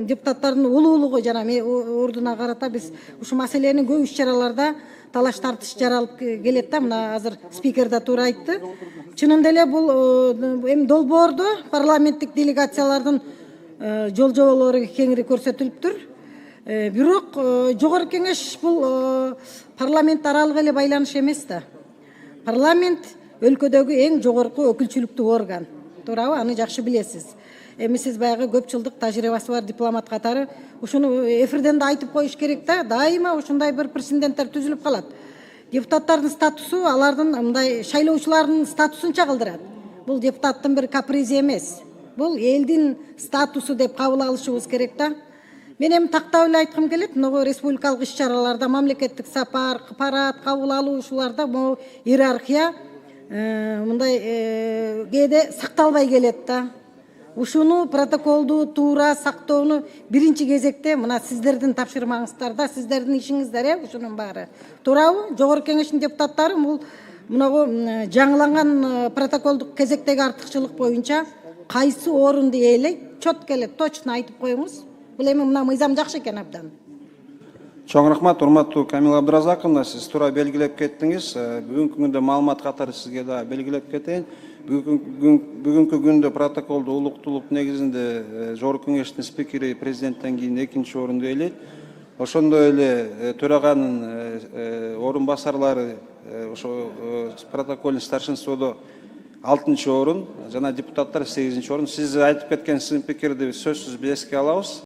депутаттардын улуулугу жана ордуна карата биз ушул маселени көп иш-чараларда талаш тартыш жаралып келет да. Мына азыр спикер да туура айтты. Чынында эле бул эми долбоордо парламенттик делегациялардын жол-жоболору кеңири көрсөтүлүптүр. Бирок жогорку кеңеш бул парламент аралык эле байланыш эмес да. Парламент өлкөдөгү эң жогорку өкүлчүлүктүү орган. Туурабы? Аны жакшы билесиз. Эми сиз баягы көп жылдык тажрыйбасы бар дипломат катары ушуну эфирден да айтып коюш керек да. Дайыма ушундай бир прецеденттер түзүлүп калат. Депутаттардын статусу алардын мындай шайлоочулардын статусунча кылдырат. Бул депутаттын бир капризи эмес. Бул элдин статусу деп кабыл алышыбыз керек да. Мен эми тактап эле айткым келет, мына республикалык иш-чараларда, мамлекеттик сапар, парад, кабыл алуу ушуларда могу иерархия мындай кээде сакталбай келет да. Ушуну протоколду туура сактоону биринчи кезекте мына сиздердин тапшырмаңыздар да, сиздердин ишиңиздер, ушунун баары. Туурабы? Жогорку кеңештин депутаттары бул мынагу жаңыланган протоколдук кезектеги артыкчылык боюнча кайсы орунду ээлейт, четко эле точно айтып коюңуз. Бул эми мына мыйзам жакшы экен абдан. Чоң рахмат, урматтуу Камила Абдыразаковна, сиз туура белгилеп кеттиңиз. Бүгүнкү күндө маалымат катары сизге да белгилеп кетейин. Бүгүнкү күндө протоколду улуктуулук негизинде жогорку кеңештин спикери президенттен кийин экинчи орунду ээлейт. Ошондой эле төраганын орун басарлары ошо протоколдун старшинстводо 6-орун жана депутаттар 8-орун. Сиз айтып кеткен сизин пикирди сөзсүз эске алабыз.